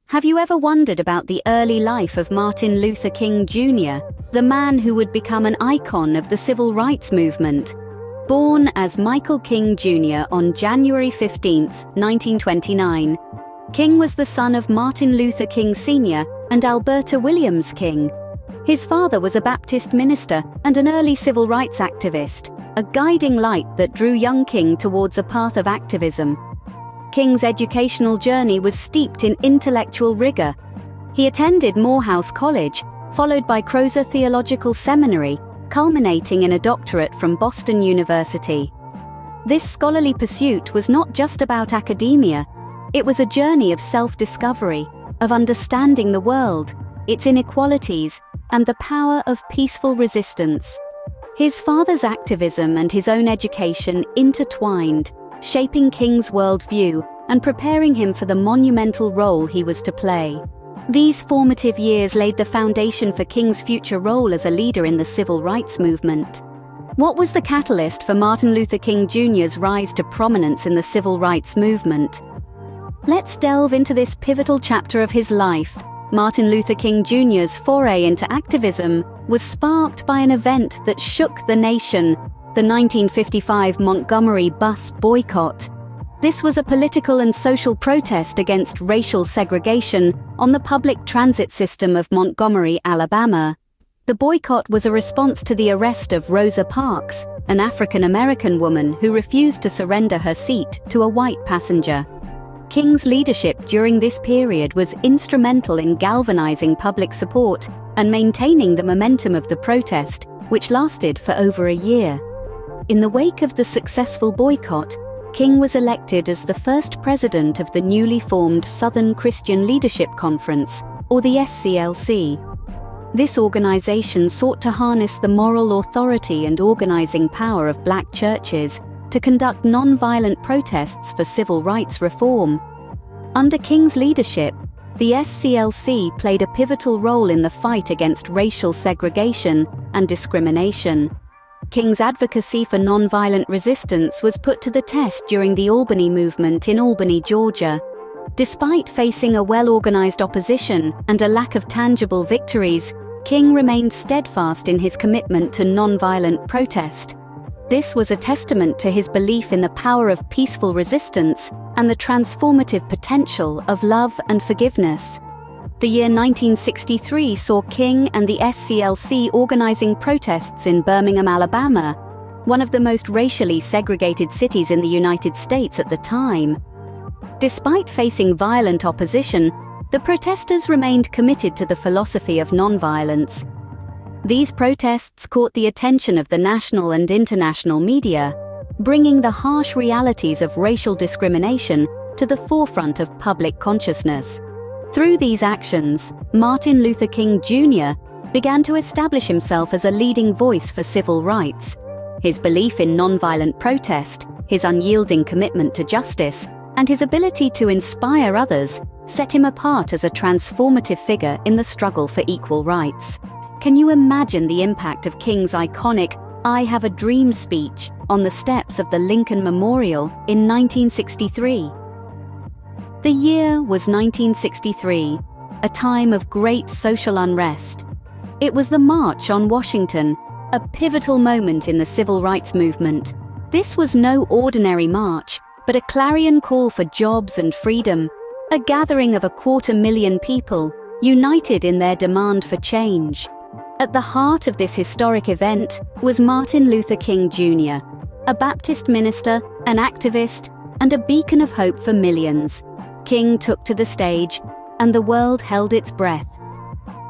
Have you ever wondered about the early life of Martin Luther King Jr., the man who would become an icon of the civil rights movement? Born as Michael King Jr. on January 15, 1929, King was the son of Martin Luther King Sr. and Alberta Williams King. His father was a Baptist minister and an early civil rights activist, a guiding light that drew young King towards a path of activism. King's educational journey was steeped in intellectual rigor. He attended Morehouse College, followed by Crozer Theological Seminary, culminating in a doctorate from Boston University. This scholarly pursuit was not just about academia. It was a journey of self-discovery, of understanding the world, its inequalities, and the power of peaceful resistance. His father's activism and his own education intertwined, shaping King's worldview and preparing him for the monumental role he was to play. These formative years laid the foundation for King's future role as a leader in the civil rights movement. What was the catalyst for Martin Luther King Jr.'s rise to prominence in the civil rights movement? Let's delve into this pivotal chapter of his life. Martin Luther King Jr.'s foray into activism was sparked by an event that shook the nation: the 1955 Montgomery bus boycott. This was a political and social protest against racial segregation on the public transit system of Montgomery, Alabama. The boycott was a response to the arrest of Rosa Parks, an African-American woman who refused to surrender her seat to a white passenger. King's leadership during this period was instrumental in galvanizing public support and maintaining the momentum of the protest, which lasted for over a year. In the wake of the successful boycott, King was elected as the first president of the newly formed Southern Christian Leadership Conference, or the SCLC. This organization sought to harness the moral authority and organizing power of black churches to conduct non-violent protests for civil rights reform. Under King's leadership, the SCLC played a pivotal role in the fight against racial segregation and discrimination. King's advocacy for nonviolent resistance was put to the test during the Albany movement in Albany, Georgia. Despite facing a well-organized opposition and a lack of tangible victories, King remained steadfast in his commitment to nonviolent protest. This was a testament to his belief in the power of peaceful resistance and the transformative potential of love and forgiveness. The year 1963 saw King and the SCLC organizing protests in Birmingham, Alabama, one of the most racially segregated cities in the United States at the time. Despite facing violent opposition, the protesters remained committed to the philosophy of nonviolence. These protests caught the attention of the national and international media, bringing the harsh realities of racial discrimination to the forefront of public consciousness. Through these actions, Martin Luther King Jr. began to establish himself as a leading voice for civil rights. His belief in nonviolent protest, his unyielding commitment to justice, and his ability to inspire others set him apart as a transformative figure in the struggle for equal rights. Can you imagine the impact of King's iconic "I Have a Dream" speech on the steps of the Lincoln Memorial in 1963? The year was 1963, a time of great social unrest. It was the March on Washington, a pivotal moment in the civil rights movement. This was no ordinary march, but a clarion call for jobs and freedom, a gathering of 250,000 people, united in their demand for change. At the heart of this historic event was Martin Luther King Jr., a Baptist minister, an activist, and a beacon of hope for millions. King took to the stage, and the world held its breath.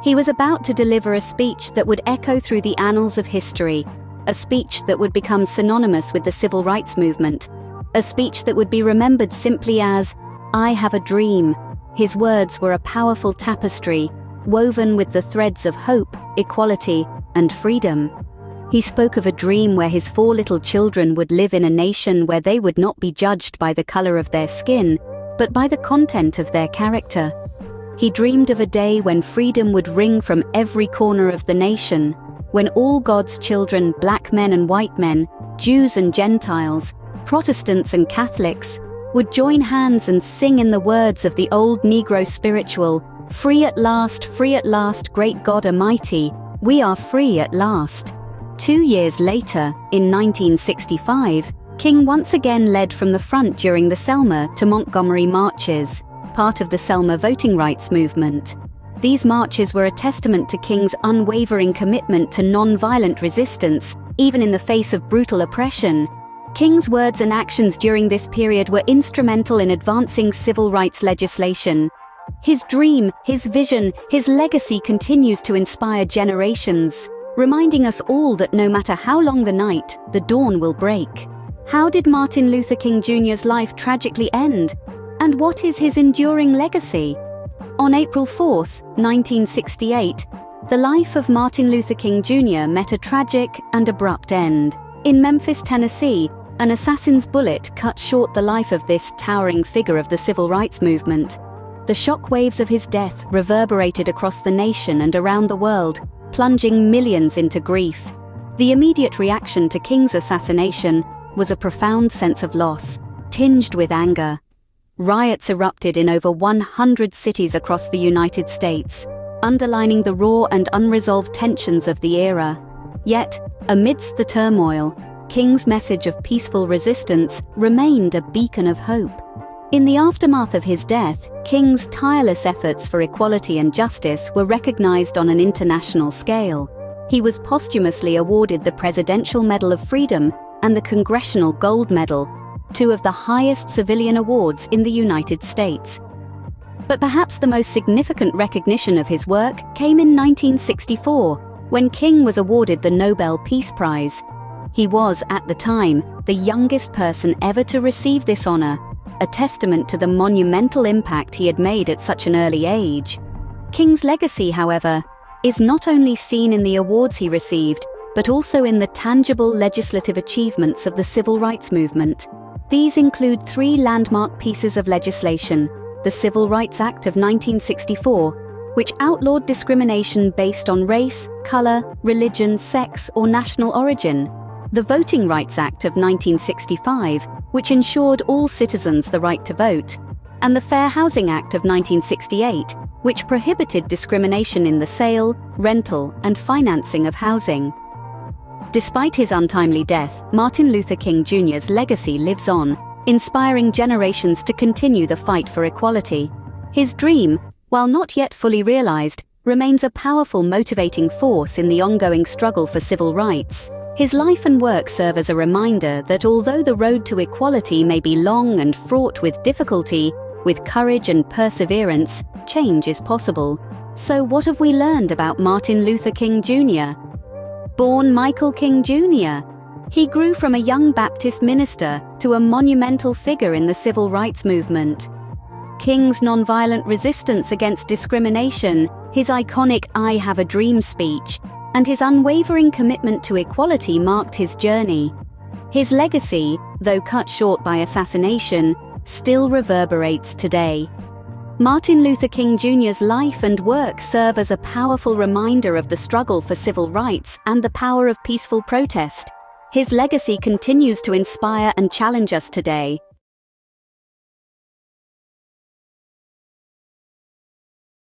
He was about to deliver a speech that would echo through the annals of history, a speech that would become synonymous with the civil rights movement, a speech that would be remembered simply as, "I have a dream." His words were a powerful tapestry, woven with the threads of hope, equality, and freedom. He spoke of a dream where his 4 little children would live in a nation where they would not be judged by the color of their skin, but by the content of their character. He dreamed of a day when freedom would ring from every corner of the nation, when all God's children, black men and white men, Jews and Gentiles, Protestants and Catholics, would join hands and sing in the words of the old Negro spiritual, free at last, great God Almighty, we are free at last." 2 years later, in 1965, King once again led from the front during the Selma to Montgomery marches, part of the Selma voting rights movement. These marches were a testament to King's unwavering commitment to non-violent resistance, even in the face of brutal oppression. King's words and actions during this period were instrumental in advancing civil rights legislation. His dream, his vision, his legacy continues to inspire generations, reminding us all that no matter how long the night, the dawn will break. How did Martin Luther King Jr.'s life tragically end? And what is his enduring legacy? On April 4, 1968, the life of Martin Luther King Jr. met a tragic and abrupt end. In Memphis, Tennessee, an assassin's bullet cut short the life of this towering figure of the civil rights movement. The shockwaves of his death reverberated across the nation and around the world, plunging millions into grief. The immediate reaction to King's assassination was a profound sense of loss, tinged with anger. Riots erupted in over 100 cities across the United States, underlining the raw and unresolved tensions of the era. Yet, amidst the turmoil, King's message of peaceful resistance remained a beacon of hope. In the aftermath of his death, King's tireless efforts for equality and justice were recognized on an international scale. He was posthumously awarded the Presidential Medal of Freedom and the Congressional Gold Medal, two of the highest civilian awards in the United States. But perhaps the most significant recognition of his work came in 1964, when King was awarded the Nobel Peace Prize. He was, at the time, the youngest person ever to receive this honor, a testament to the monumental impact he had made at such an early age. King's legacy, however, is not only seen in the awards he received, but also in the tangible legislative achievements of the civil rights movement. These include 3 landmark pieces of legislation: the Civil Rights Act of 1964, which outlawed discrimination based on race, color, religion, sex, or national origin; the Voting Rights Act of 1965, which ensured all citizens the right to vote; and the Fair Housing Act of 1968, which prohibited discrimination in the sale, rental, and financing of housing. Despite his untimely death, Martin Luther King Jr.'s legacy lives on, inspiring generations to continue the fight for equality. His dream, while not yet fully realized, remains a powerful motivating force in the ongoing struggle for civil rights. His life and work serve as a reminder that although the road to equality may be long and fraught with difficulty, with courage and perseverance, change is possible. So what have we learned about Martin Luther King Jr.? Born Michael King Jr., he grew from a young Baptist minister to a monumental figure in the civil rights movement. King's nonviolent resistance against discrimination, his iconic "I Have a Dream" speech, and his unwavering commitment to equality marked his journey. His legacy, though cut short by assassination, still reverberates today. Martin Luther King Jr.'s life and work serve as a powerful reminder of the struggle for civil rights and the power of peaceful protest. His legacy continues to inspire and challenge us today,